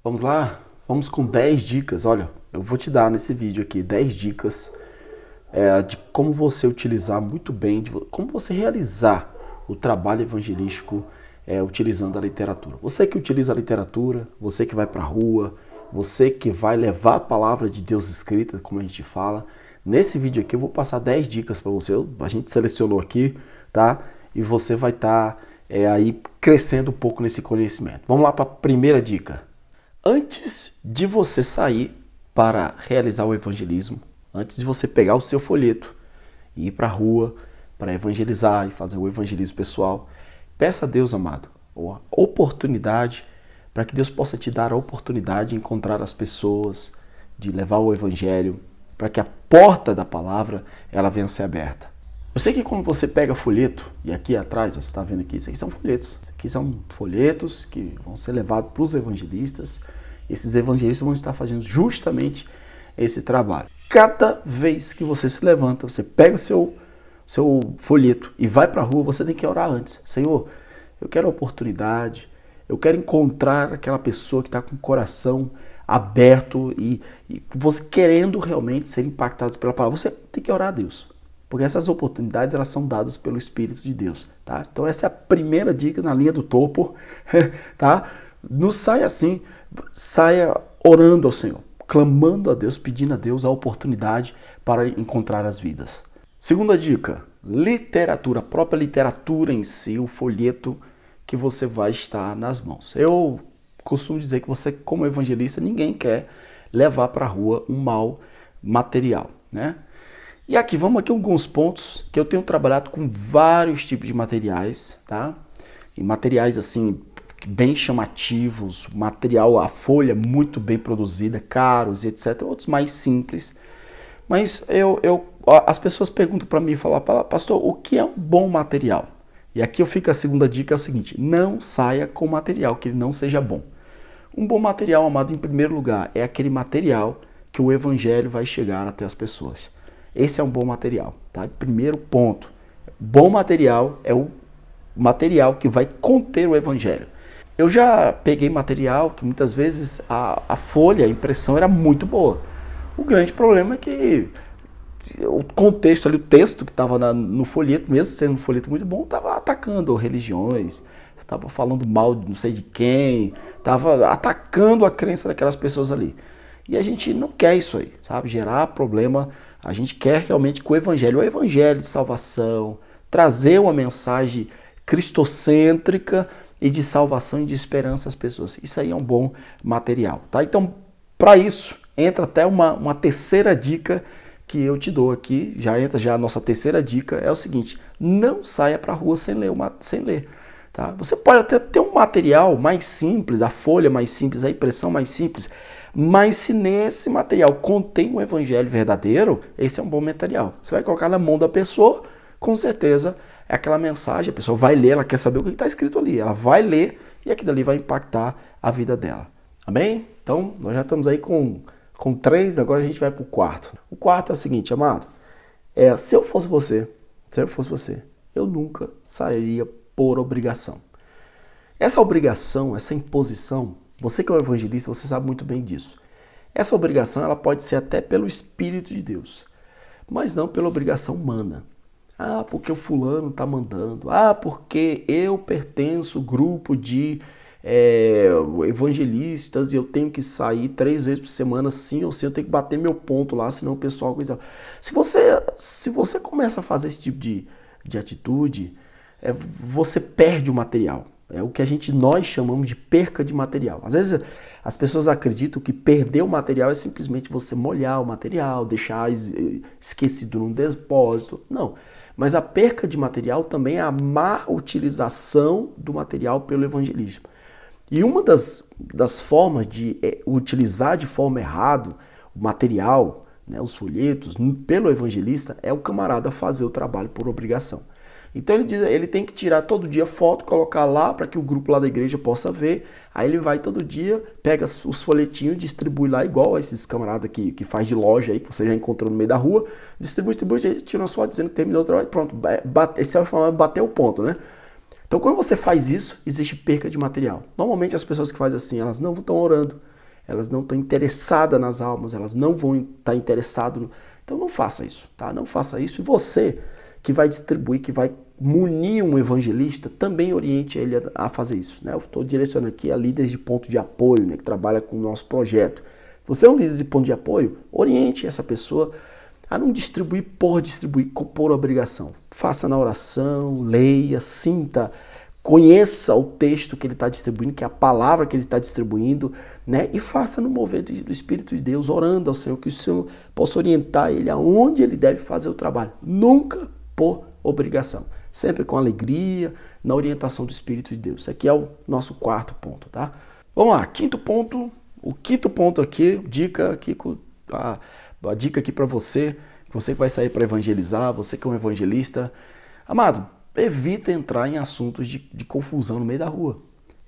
Vamos lá? Vamos com 10 dicas. Olha, eu vou te dar nesse vídeo aqui 10 dicas de como você utilizar muito bem, de como você realizar o trabalho evangelístico utilizando a literatura. Você que utiliza a literatura, você que vai para a rua, você que vai levar a palavra de Deus escrita, como a gente fala. Nesse vídeo aqui eu vou passar 10 dicas para você. A gente selecionou aqui, tá? E você vai estar aí crescendo um pouco nesse conhecimento. Vamos lá para a primeira dica. Antes de você sair para realizar o evangelismo, antes de você pegar o seu folheto e ir para a rua para evangelizar e fazer o evangelismo pessoal, peça a Deus, amado, a oportunidade para que Deus possa te dar a oportunidade de encontrar as pessoas, de levar o evangelho, para que a porta da palavra ela venha a ser aberta. Eu sei que quando você pega folheto, e aqui atrás, você está vendo aqui, isso aqui são folhetos. Isso aqui são folhetos que vão ser levados para os evangelistas. Esses evangelistas vão estar fazendo justamente esse trabalho. Cada vez que você se levanta, você pega o seu folheto e vai para a rua, você tem que orar antes. Senhor, eu quero a oportunidade, eu quero encontrar aquela pessoa que está com o coração aberto e você querendo realmente ser impactado pela palavra. Você tem que orar a Deus. Porque essas oportunidades elas são dadas pelo Espírito de Deus, tá? Então essa é a primeira dica na linha do topo, tá? Não saia assim, saia orando ao Senhor, clamando a Deus, pedindo a Deus a oportunidade para encontrar as vidas. Segunda dica, literatura, a própria literatura em si, o folheto que você vai estar nas mãos. Eu costumo dizer que você, como evangelista, ninguém quer levar para a rua um mau material, né? E aqui, vamos aqui alguns pontos que eu tenho trabalhado com vários tipos de materiais, tá? E materiais assim, bem chamativos, material, a folha muito bem produzida, caros, etc. Outros mais simples. Mas as pessoas perguntam para mim, falam, pastor, o que é um bom material? E aqui eu fico a segunda dica, é o seguinte, não saia com material que ele não seja bom. Um bom material, amado, em primeiro lugar, é aquele material que o evangelho vai chegar até as pessoas. Esse é um bom material, tá? Primeiro ponto. Bom material é o material que vai conter o evangelho. Eu já peguei material que muitas vezes a folha, a impressão era muito boa. O grande problema é que o contexto ali, o texto que estava no folheto, mesmo sendo um folheto muito bom, estava atacando religiões, estava falando mal de não sei de quem, estava atacando a crença daquelas pessoas ali. E a gente não quer isso aí, sabe? Gerar problema. A gente quer realmente que o evangelho de salvação, trazer uma mensagem cristocêntrica e de salvação e de esperança às pessoas. Isso aí é um bom material, tá? Então, para isso, entra até uma terceira dica que eu te dou aqui, já a nossa terceira dica, é o seguinte, não saia para a rua sem ler. Tá? Você pode até ter um material mais simples, a folha mais simples, a impressão mais simples, mas se nesse material contém um evangelho verdadeiro, esse é um bom material. Você vai colocar na mão da pessoa, com certeza é aquela mensagem, a pessoa vai ler, ela quer saber o que está escrito ali, ela vai ler e aquilo ali vai impactar a vida dela. Amém? Então, nós já estamos aí com 3, agora a gente vai para o quarto. O quarto é o seguinte, amado, se eu fosse você, eu nunca sairia por obrigação. Essa obrigação, essa imposição, você que é um evangelista, você sabe muito bem disso. Essa obrigação ela pode ser até pelo Espírito de Deus, mas não pela obrigação humana. Ah, porque o fulano está mandando. Ah, porque eu pertenço ao grupo de evangelistas e eu tenho que sair 3 vezes por semana, sim ou sim, eu tenho que bater meu ponto lá, senão o pessoal... Se você começa a fazer esse tipo de atitude, você perde o material. É o que nós chamamos de perca de material. Às vezes as pessoas acreditam que perder o material é simplesmente você molhar o material, deixar esquecido num depósito. Não. Mas a perca de material também é a má utilização do material pelo evangelismo. E uma das formas de utilizar de forma errada o material, né, os folhetos, pelo evangelista, é o camarada fazer o trabalho por obrigação. Então ele tem que tirar todo dia foto, colocar lá para que o grupo lá da igreja possa ver. Aí ele vai todo dia, pega os folhetinhos, distribui lá igual a esses camaradas que faz de loja aí, que você já encontrou no meio da rua. Distribui, tira uma foto dizendo que terminou o trabalho, pronto. Esse é o famoso bater o ponto, né? Então quando você faz isso, existe perca de material. Normalmente as pessoas que fazem assim, elas não estão orando. elas não estão interessadas nas almas, elas não vão estar interessadas. Então não faça isso, tá? Não faça isso. E você que vai distribuir, que vai munir um evangelista, também oriente ele a fazer isso, né? Eu estou direcionando aqui a líderes de ponto de apoio, né, que trabalha com o nosso projeto. Você é um líder de ponto de apoio, oriente essa pessoa a não distribuir por obrigação. Faça na oração, leia, sinta, conheça o texto que ele está distribuindo, que é a palavra que ele está distribuindo, né? E faça no mover do Espírito de Deus, orando ao Senhor, que o Senhor possa orientar ele aonde ele deve fazer o trabalho. Nunca por obrigação. Sempre com alegria, na orientação do Espírito de Deus. Esse aqui é o nosso quarto ponto, tá? Vamos lá, quinto ponto. O quinto ponto aqui, a dica aqui para você que vai sair para evangelizar, você que é um evangelista. Amado, evita entrar em assuntos de confusão no meio da rua.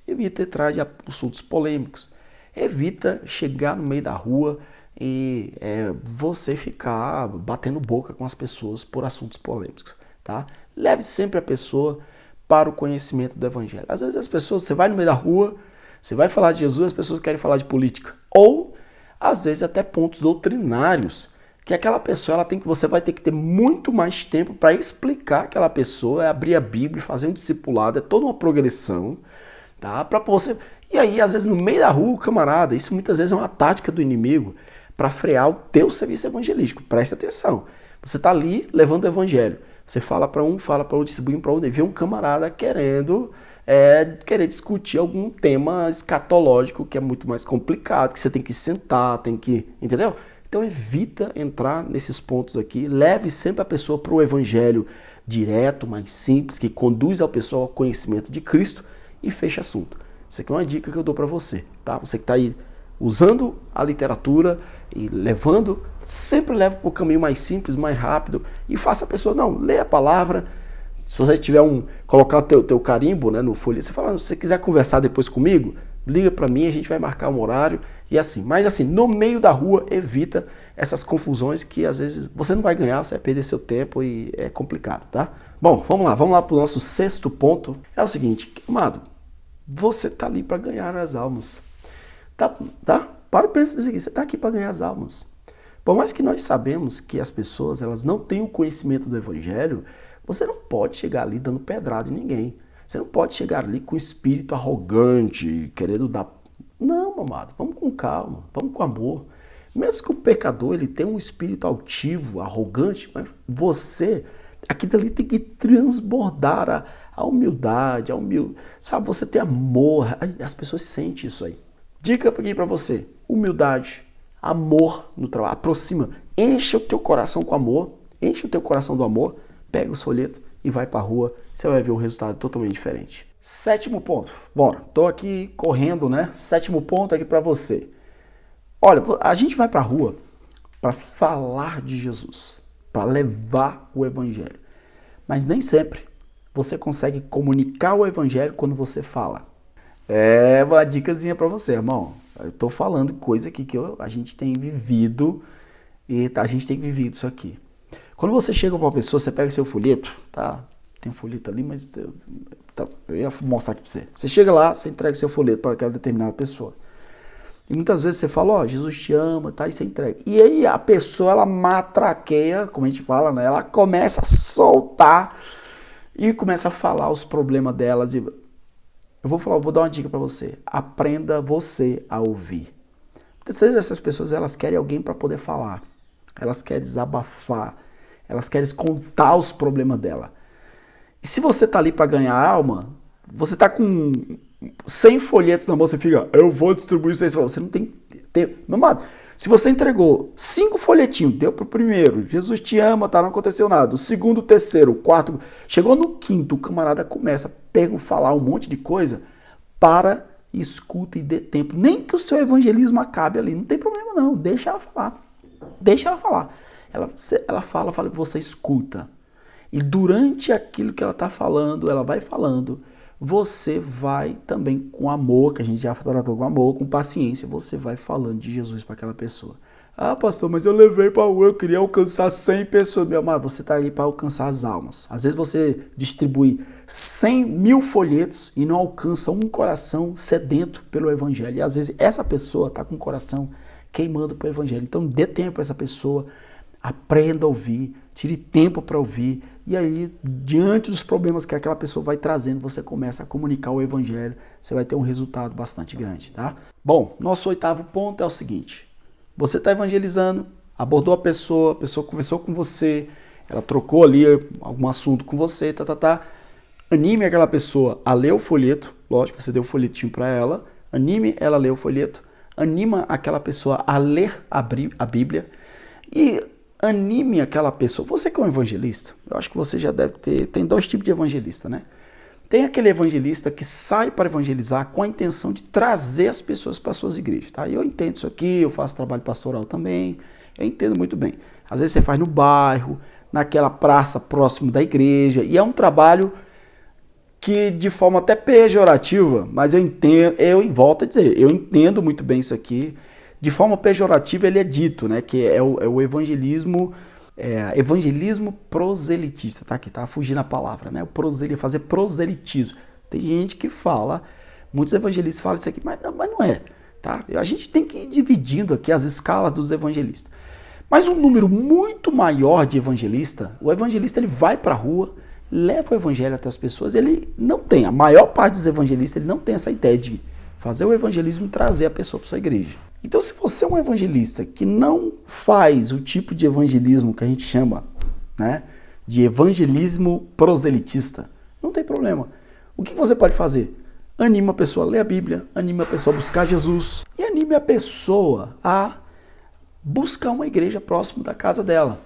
Evita entrar em assuntos polêmicos. Evita chegar no meio da rua e você ficar batendo boca com as pessoas por assuntos polêmicos, tá? Leve sempre a pessoa para o conhecimento do evangelho. Às vezes as pessoas, você vai no meio da rua, você vai falar de Jesus, as pessoas querem falar de política. Ou, às vezes, até pontos doutrinários, que aquela pessoa, você vai ter que ter muito mais tempo para explicar aquela pessoa, abrir a Bíblia, fazer um discipulado, é toda uma progressão, tá? Para você. E aí, às vezes, no meio da rua, camarada, isso muitas vezes é uma tática do inimigo para frear o teu serviço evangelístico. Presta atenção. Você está ali levando o evangelho. Você fala para um, distribui para outro, e vê um camarada querer discutir algum tema escatológico que é muito mais complicado, que você tem que sentar, entendeu? Então evita entrar nesses pontos aqui, leve sempre a pessoa para o evangelho direto, mais simples, que conduz a pessoa ao conhecimento de Cristo e fecha assunto. Isso aqui é uma dica que eu dou para você, tá? Você que está aí usando a literatura e sempre leva para o caminho mais simples, mais rápido e faça a pessoa, lê a palavra. Se você tiver colocar o teu carimbo, né, no folheto, você fala, se você quiser conversar depois comigo, liga para mim, a gente vai marcar um horário e assim. Mas assim, no meio da rua, evita essas confusões que às vezes você não vai ganhar, você vai perder seu tempo e é complicado, tá? Bom, vamos lá para o nosso sexto ponto. É o seguinte, amado, você tá ali para ganhar as almas, tá? Para e pensa nisso aqui, você tá aqui para ganhar as almas. Por mais que nós sabemos que as pessoas elas não têm o conhecimento do evangelho, você não pode chegar ali dando pedrada em ninguém. Você não pode chegar ali com espírito arrogante, querendo dar... Não, amado, vamos com calma, vamos com amor. Mesmo que o pecador ele tenha um espírito altivo, arrogante, mas você, aqui dali tem que transbordar a humildade, sabe, você tem amor, as pessoas sentem isso aí. Dica aqui para você, humildade, amor no trabalho, aproxima, enche o teu coração com amor, enche o teu coração do amor, pega o folheto e vai para a rua, você vai ver um resultado totalmente diferente. Sétimo ponto, bora, tô aqui correndo, né? Sétimo ponto aqui para você. Olha, a gente vai para a rua para falar de Jesus, para levar o evangelho, mas nem sempre você consegue comunicar o evangelho quando você fala. É uma dicasinha para você, irmão. Eu tô falando coisa aqui que a gente tem vivido e a gente tem vivido isso aqui. Quando você chega para uma pessoa, você pega seu folheto, tá? Tem um folheto ali, mas eu ia mostrar aqui para você. Você chega lá, você entrega seu folheto para aquela determinada pessoa. E muitas vezes você fala, Jesus te ama, tá? E você entrega. E aí a pessoa, ela matraqueia, como a gente fala, né? Ela começa a soltar e começa a falar os problemas delas. Eu vou dar uma dica para você. Aprenda você a ouvir. Muitas vezes essas pessoas, elas querem alguém para poder falar. Elas querem desabafar. Elas querem contar os problemas dela. E se você tá ali para ganhar alma, você tá com 100 folhetos na mão, você fica, eu vou distribuir 6 folhetos. Você não tem tempo. Meu amado, se você entregou 5 folhetinhos, deu pro primeiro, Jesus te ama, tá, não aconteceu nada. O segundo, o terceiro, o quarto, chegou no quinto, o camarada começa a falar um monte de coisa, para, escuta e dê tempo. Nem que o seu evangelismo acabe ali, não tem problema não, deixa ela falar. Deixa ela falar. Ela fala, você escuta. E durante aquilo que ela está falando, ela vai falando, você vai também com amor, que a gente já tratou com amor, com paciência, você vai falando de Jesus para aquela pessoa. Ah, pastor, mas eu levei para a rua, eu queria alcançar 100 pessoas. Meu amado, você está aí para alcançar as almas. Às vezes você distribui 100.000 folhetos e não alcança um coração sedento pelo evangelho. E às vezes essa pessoa está com o coração queimando pelo evangelho. Então dê tempo a essa pessoa, aprenda a ouvir, tire tempo para ouvir. E aí, diante dos problemas que aquela pessoa vai trazendo, você começa a comunicar o evangelho. Você vai ter um resultado bastante grande, tá? Bom, nosso 8º ponto é o seguinte. Você está evangelizando, abordou a pessoa conversou com você, ela trocou ali algum assunto com você, Anime aquela pessoa a ler o folheto, lógico, você deu o folhetinho para ela, anime ela a ler o folheto, anima aquela pessoa a ler a Bíblia e anime aquela pessoa. Você que é um evangelista, eu acho que você já deve ter, tem 2 tipos de evangelista, né? Tem aquele evangelista que sai para evangelizar com a intenção de trazer as pessoas para suas igrejas, tá? Eu entendo isso aqui, eu faço trabalho pastoral também, eu entendo muito bem. Às vezes você faz no bairro, naquela praça próximo da igreja, e é um trabalho que de forma até pejorativa, mas eu entendo, volto a dizer, eu entendo muito bem isso aqui. De forma pejorativa ele é dito, né, que é o evangelismo, evangelismo proselitista, tá? Aqui tá fugindo a palavra, né? Fazer proselitismo. Tem gente que fala, muitos evangelistas falam isso aqui, mas não é, tá? A gente tem que ir dividindo aqui as escalas dos evangelistas. Mas um número muito maior de evangelistas, o evangelista ele vai para a rua, leva o evangelho até as pessoas, ele não tem, a maior parte dos evangelistas ele não tem essa ideia de fazer o evangelismo e trazer a pessoa para sua igreja. Então, se você é um evangelista que não faz o tipo de evangelismo que a gente chama, né, de evangelismo proselitista, não tem problema. O que você pode fazer? Anima a pessoa a ler a Bíblia, anima a pessoa a buscar Jesus e anime a pessoa a buscar uma igreja próximo da casa dela.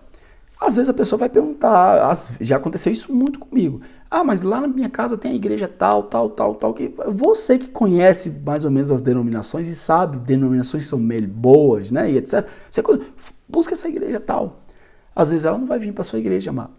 Às vezes a pessoa vai perguntar, já aconteceu isso muito comigo. Ah, mas lá na minha casa tem a igreja tal. Que você que conhece mais ou menos as denominações e sabe denominações que são boas, né, e etc. Você busca essa igreja tal. Às vezes ela não vai vir para sua igreja, amado.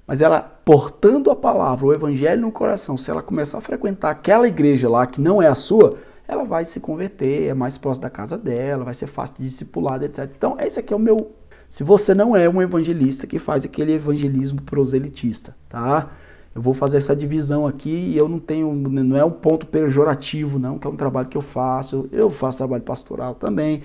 Mas ela, portando a palavra, o evangelho no coração, se ela começar a frequentar aquela igreja lá que não é a sua, ela vai se converter, é mais próximo da casa dela, vai ser fácil de discipulado, etc. Então, esse aqui é o meu... Se você não é um evangelista que faz aquele evangelismo proselitista, tá? Eu vou fazer essa divisão aqui e eu não é um ponto pejorativo, não, que é um trabalho que eu faço trabalho pastoral também,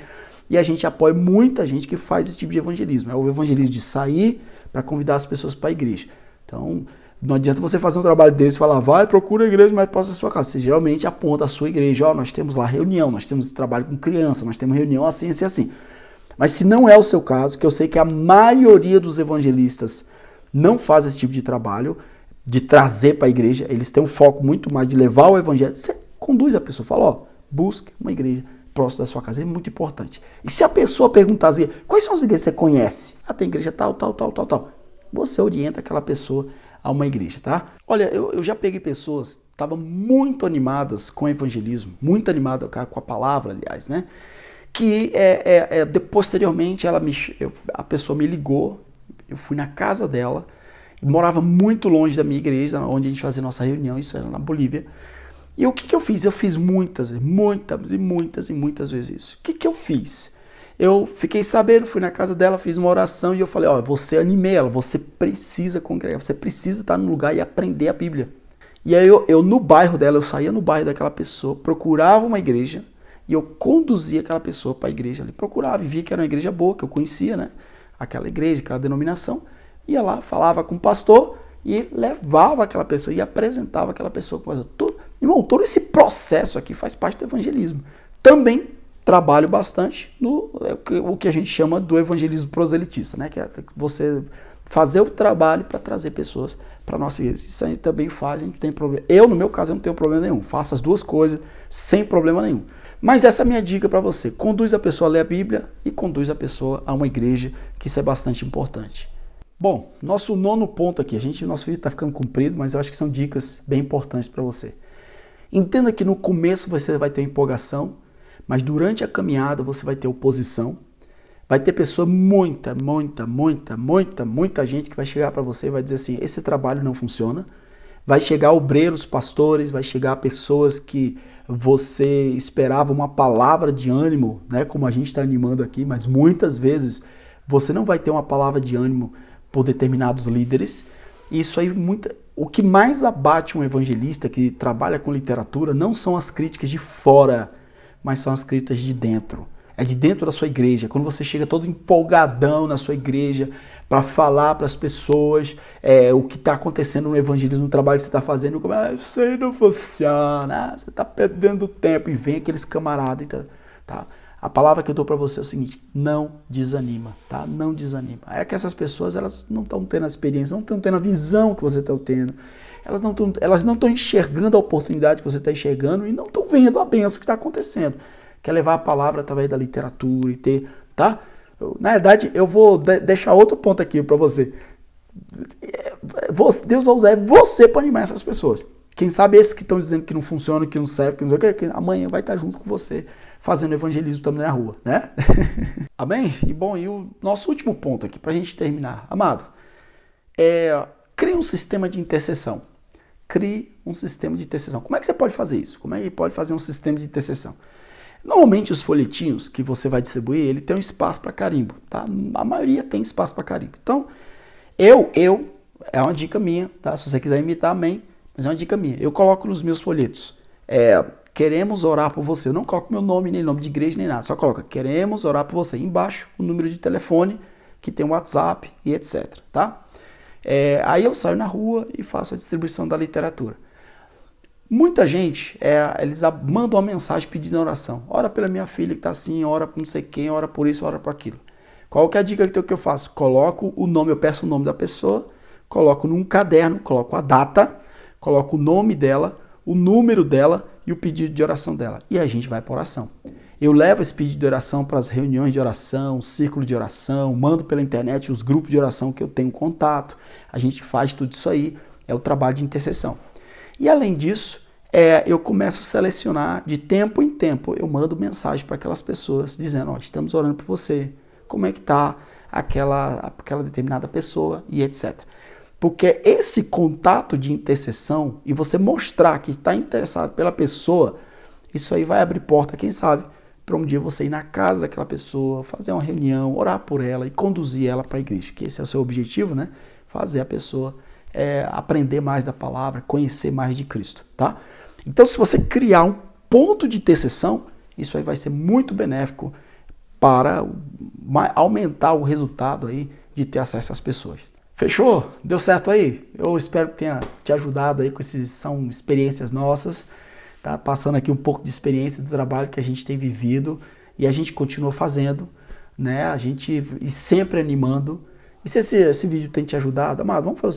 e a gente apoia muita gente que faz esse tipo de evangelismo. É o evangelismo de sair para convidar as pessoas para a igreja. Então, não adianta você fazer um trabalho desse e falar, vai, procura a igreja mais próxima da sua casa. Você geralmente aponta a sua igreja, nós temos lá reunião, nós temos trabalho com criança, nós temos reunião assim. Mas se não é o seu caso, que eu sei que a maioria dos evangelistas não faz esse tipo de trabalho, de trazer para a igreja, eles têm um foco muito mais de levar o evangelho, você conduz a pessoa, fala, busque uma igreja próxima da sua casa, é muito importante. E se a pessoa perguntar assim, quais são as igrejas que você conhece? Ah, tem igreja tal. Você orienta aquela pessoa a uma igreja, tá? Olha, eu já peguei pessoas, estavam muito animadas com o evangelismo, muito animadas com a palavra, aliás, né? Que posteriormente a pessoa me ligou, eu fui na casa dela, morava muito longe da minha igreja, onde a gente fazia nossa reunião, isso era na Bolívia. E o que eu fiz? Eu fiz muitas vezes isso. O que eu fiz? Eu fiquei sabendo, fui na casa dela, fiz uma oração e eu falei, você animei ela, você precisa congregar, você precisa estar no lugar e aprender a Bíblia. E aí eu no bairro dela, eu saía no bairro daquela pessoa, procurava uma igreja e eu conduzia aquela pessoa para a igreja ali. Procurava e via que era uma igreja boa, que eu conhecia, né? Aquela igreja, aquela denominação. Ia lá, falava com o pastor e levava aquela pessoa e apresentava aquela pessoa com o pastor. Irmão, todo esse processo aqui faz parte do evangelismo. Também trabalho bastante no o que a gente chama do evangelismo proselitista, né? Que é você fazer o trabalho para trazer pessoas para a nossa igreja. Isso a gente também faz, a gente não tem problema. Eu, no meu caso, eu não tenho problema nenhum. Faço as duas coisas sem problema nenhum. Mas essa é a minha dica para você. Conduz a pessoa a ler a Bíblia e conduz a pessoa a uma igreja, que isso é bastante importante. Bom, nosso 9º ponto aqui. Nosso vídeo está ficando comprido, mas eu acho que são dicas bem importantes para você. Entenda que no começo você vai ter empolgação, mas durante a caminhada você vai ter oposição. Vai ter muita gente que vai chegar para você e vai dizer assim, esse trabalho não funciona. Vai chegar obreiros, pastores, vai chegar pessoas que você esperava uma palavra de ânimo, né, como a gente está animando aqui, mas muitas vezes você não vai ter uma palavra de ânimo por determinados líderes. Isso aí, o que mais abate um evangelista que trabalha com literatura não são as críticas de fora, mas são as críticas de dentro. É de dentro da sua igreja, quando você chega todo empolgadão na sua igreja para falar para as pessoas o que está acontecendo no evangelismo, no trabalho que você está fazendo, como isso aí não funciona, você está perdendo tempo, e vem aqueles camaradas, tá? A palavra que eu dou para você é o seguinte: não desanima, tá? Não desanima. É que essas pessoas, elas não estão tendo a experiência, não estão tendo a visão que você está tendo, elas não estão enxergando a oportunidade que você está enxergando e não estão vendo a bênção que está acontecendo. Quer levar a palavra através da literatura e ter, tá? Na verdade, eu vou deixar outro ponto aqui para você. Deus vai usar você para animar essas pessoas. Quem sabe esses que estão dizendo que não funciona, que não serve, que não sei o que, amanhã vai estar junto com você, fazendo evangelismo também na rua, né? Amém? E bom, e o nosso último ponto aqui, para a gente terminar. Amado, crie um sistema de intercessão. Crie um sistema de intercessão. Como é que você pode fazer isso? Como é que pode fazer um sistema de intercessão? Normalmente os folhetinhos que você vai distribuir, ele tem um espaço para carimbo, tá? A maioria tem espaço para carimbo. Então, é uma dica minha, tá? Se você quiser imitar, amém, mas é uma dica minha. Eu coloco nos meus folhetos, queremos orar por você. Eu não coloco meu nome, nem nome de igreja, nem nada. Só coloca, queremos orar por você. Embaixo, o número de telefone, que tem o WhatsApp e etc, tá? Aí eu saio na rua e faço a distribuição da literatura. Muita gente, eles mandam uma mensagem pedindo oração. Ora pela minha filha que está assim, ora por não sei quem, ora por isso, ora por aquilo. Qual que é a dica que eu faço? Coloco o nome, eu peço o nome da pessoa, coloco num caderno, coloco a data, coloco o nome dela, o número dela e o pedido de oração dela. E a gente vai para oração. Eu levo esse pedido de oração para as reuniões de oração, círculo de oração, mando pela internet os grupos de oração que eu tenho contato. A gente faz tudo isso aí, é o trabalho de intercessão. E além disso, eu começo a selecionar de tempo em tempo, eu mando mensagem para aquelas pessoas dizendo, estamos orando por você, como é que está aquela determinada pessoa e etc. Porque esse contato de intercessão e você mostrar que está interessado pela pessoa, isso aí vai abrir porta, quem sabe, para um dia você ir na casa daquela pessoa, fazer uma reunião, orar por ela e conduzir ela para a igreja, que esse é o seu objetivo, né? Fazer a pessoa aprender mais da palavra, conhecer mais de Cristo, tá? Então, se você criar um ponto de intercessão, isso aí vai ser muito benéfico para aumentar o resultado aí de ter acesso às pessoas. Fechou? Deu certo aí? Eu espero que tenha te ajudado aí com são experiências nossas, tá? Passando aqui um pouco de experiência do trabalho que a gente tem vivido e a gente continua fazendo, né? A gente e sempre animando. E se esse vídeo tem te ajudado, amado, vamos fazer o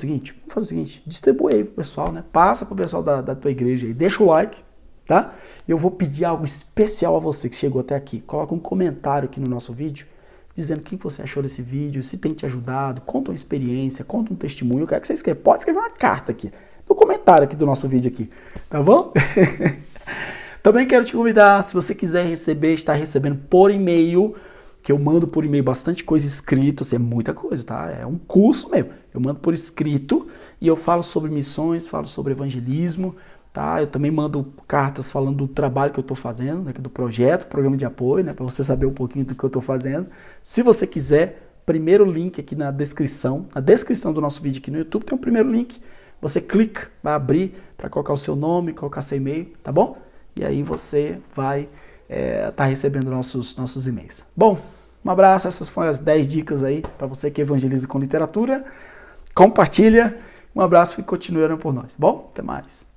seguinte, distribui aí pro pessoal, né? Passa pro pessoal da tua igreja aí, deixa o like, tá? Eu vou pedir algo especial a você que chegou até aqui. Coloca um comentário aqui no nosso vídeo, dizendo o que você achou desse vídeo, se tem te ajudado, conta uma experiência, conta um testemunho, o que é que você escreve. Pode escrever uma carta aqui, no comentário aqui do nosso vídeo aqui, tá bom? Também quero te convidar, se você quiser estar recebendo por e-mail, que eu mando por e-mail bastante coisa escrito, é muita coisa, tá? É um curso mesmo. Eu mando por escrito e eu falo sobre missões, falo sobre evangelismo, tá? Eu também mando cartas falando do trabalho que eu estou fazendo, né, do projeto, programa de apoio, né, para você saber um pouquinho do que eu estou fazendo. Se você quiser, primeiro link aqui na descrição do nosso vídeo aqui no YouTube tem um primeiro link. Você clica, vai abrir para colocar o seu nome, colocar seu e-mail, tá bom? E aí você vai tá recebendo nossos e-mails. Bom, um abraço, essas foram as 10 dicas aí para você que evangeliza com literatura. Compartilha, um abraço e continue orando por nós. Bom, até mais.